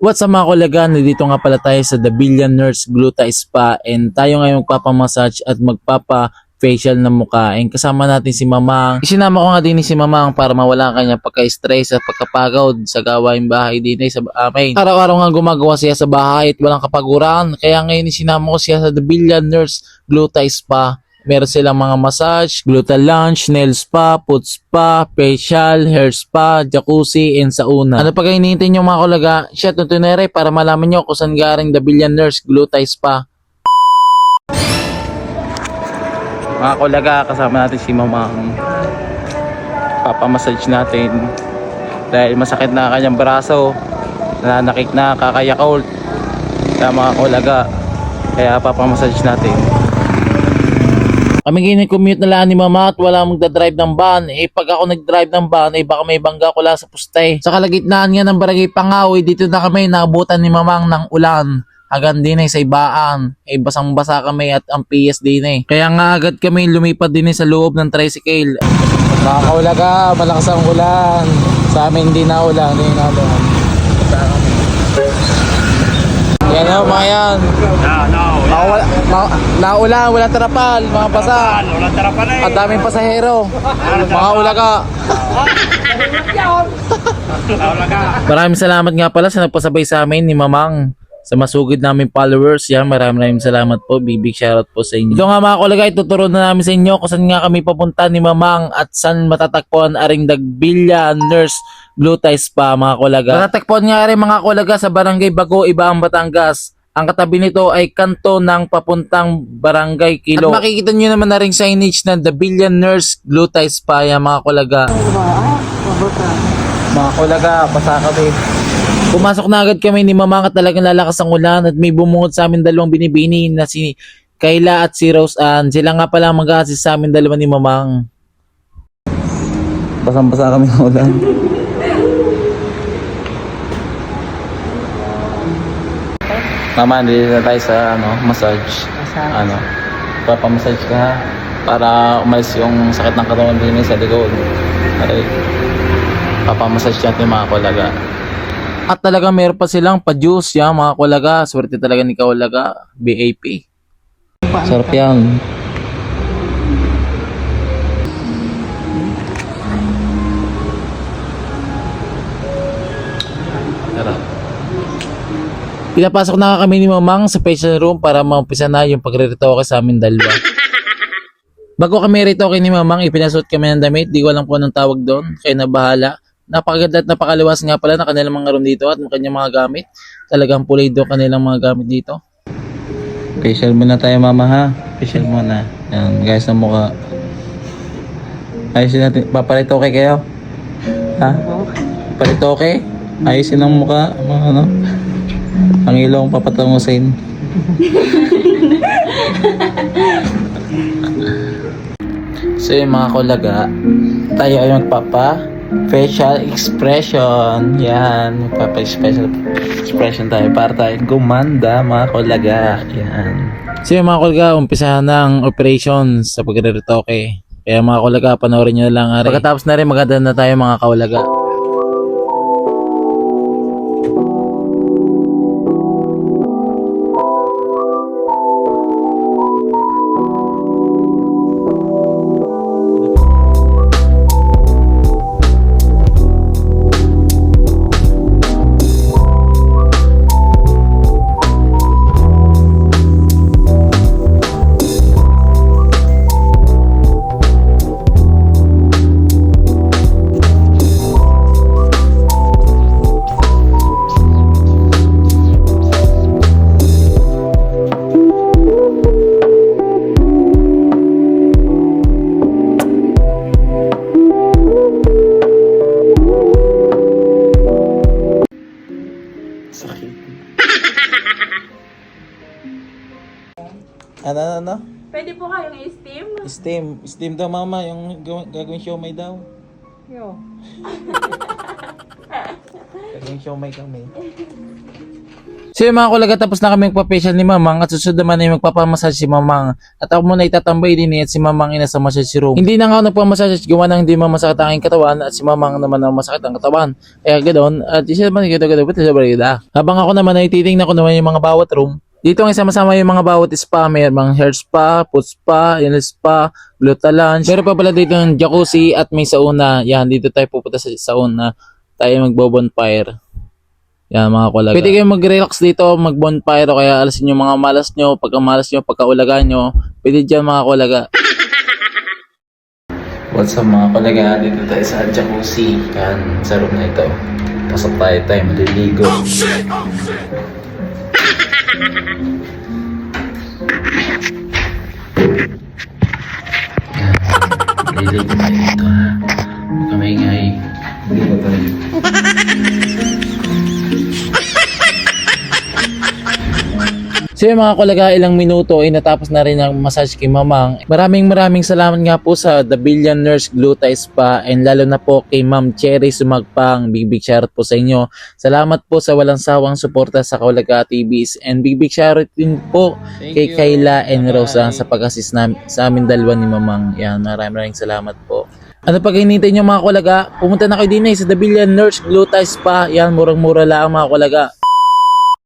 What's up mga kolaga, nandito nga pala tayo sa The Billionaires Gluta Spa and tayo ngayon magpapamassage at magpapa-facial ng mukha. And kasama natin si Mamang. Isinama ko nga din si Mamang para mawala ang kanyang pagka-stress at pagkapagod sa gawaing bahay din sa amin. Araw-araw nga gumagawa siya sa bahay at walang kapaguran. Kaya ngayon isinama ko siya sa The Billionaires Gluta Spa. Meron silang mga massage, gluta lunch, nail spa, foot spa, facial, hair spa, jacuzzi, and sauna. Ano pa kayo hinihintay nyo mga kolaga? Siya tutunere para malaman nyo kung saan garing The Billionaires Gluta Spa. Mga kolaga, kasama natin si Mamang. Papamassage natin. Dahil masakit na kanyang braso. Nananakik na, kakayakult. Kaya mga kolaga, kaya papamassage natin. Kami gini-commute na lang ni Mama at wala magdadrive ng van. Pag ako nag-drive ng van, baka may bangga ko lang sa puste. Sa kalagitnaan nga ng Barangay Pangawi, dito na kami naabutan ni Mamang ng ulan. Hanggang din sa ibaan. Basang-basa kami at ang PS din Kaya nga agad kami lumipat din sa loob ng tricycle. Mga kaulaga, malakas ang ulan. Sa amin hindi na ulan. Yan o mga yan. Naulan, walang tarapal, mga basa. Walang tarapan eh. At daming pasahero. Mga ulaga. Maraming salamat nga pala sa nagpasabay sa amin ni Mamang. Sa masugid namin followers yan, maraming salamat po. Big shoutout po sa inyo. Ito nga mga kulaga, ituturo na namin sa inyo kung saan nga kami papunta ni Mamang at saan matatagpuan aring The Billionaires Gluta Spa mga kulaga. Matatagpuan nga rin mga kulaga sa Barangay Bago, Ibaang, Batangas. Ang katabi nito ay kanto ng papuntang Barangay Kilo. At makikita nyo naman na rin signage na The Billionaires Gluta Spa yan mga kulaga. Mga kulaga, basa kami. Pumasok na agad kami ni Mamang at talagang lalakas ang ulan at may bumungod sa amin dalawang binibini na si Kayla at si Rose Ann. Sila nga pala mag-assist sa amin dalawa ni Mamang. Basang-basa kami ng ulan. Mama, dito na tayo sa massage. Papamassage ka para umalis yung sakit ng katawan din sa likod. Papamassage natin mga kolaga. At talaga meron pa silang pa-juice yan mga kolaga. Swerte talaga ni Kawalaga. BAP. Sarap yan. Sarap. Pinapasok na kami ni Mamang sa patient room para maumpisa na yung pagre-retoke sa amin dalawa. Bago kami retoke ni Mamang, ipinasot kami ng damit. Di ko alam kung anong tawag doon. Kaya nabahala. Napakaganda at napakaliwas nga pala na kanilang mga room dito at kanyang mga gamit. Talagang pulido kanilang mga gamit dito. Facial muna tayo Mama ha. Facial muna. Yan guys ang mukha. Ayusin natin. Paparitoke kayo? Ha? Paparitoke? Ayusin ang mukha. Ang ilong papatungusin. So yung mga kulaga, tayo ay magpapa facial expression. Yan, magpapa-special expression tayo para tayong gumanda mga kulaga. Yan. So yung mga kulaga, umpisahan ng operation sa pagre-retoke. Kaya mga kulaga, panoorin nyo na lang. Pagkatapos na rin, maganda na tayo mga kulaga. Ano? Pwede po kayong i-steam? Steam daw Mama, yung gagawin siomay daw. Yo. Gagawin siomay kami. So So yung mga kulaga, tapos na kami magpa-facial ni Mamang at susunod naman ay magpapamassage si Mamang. At ako muna itatambay din at si Mamang ina sa massage room. Hindi na nga ako nagpamassage, gawa nang hindi mamasakit ang aking katawan at si Mamang naman ang masakit ang katawan. Kaya ganoon at isa naman habang ako naman ay titingnan ko naman yung mga bawat room. Dito ang sama-sama yung mga bawat spa, may mga hair spa, foot spa, nail spa, gluta lounge. Meron pa pala dito ng jacuzzi at may sauna. Yan, dito tayo pupunta sa sauna. Tayo magbo-bonfire. Yan mga kulaga. Pwede kayong mag-relax dito, mag-bonfire o kaya alasin yung mga malas nyo, pagkamalas nyo, pagkaulagan nyo. Pwede dyan mga kulaga. What's up mga kulaga? Dito tayo sa jacuzzi. Yan, sa room na ito. Pasok tayo maliligo. Oh shit! Oh shit! Yan, maliligo tayo dito ha. Huwag ka maingay. Maliligo tayo. So yung mga kulaga, ilang minuto ay natapos na rin ang massage kay Mamang. Maraming salamat nga po sa The Billionaires Gluta Spa and lalo na po kay Ma'am Cherry Sumagpang. Big shoutout po sa inyo. Salamat po sa walang sawang suporta sa Kulaga TVs and big shoutout din po kay Kayla and Rosa sa pag-assist sa amin dalawa ni Mamang. Yan, maraming salamat po. Ano pag hinintay nyo mga kulaga, pumunta na kayo din sa The Billionaires Gluta Spa. Yan, murang-mura lang mga kulaga.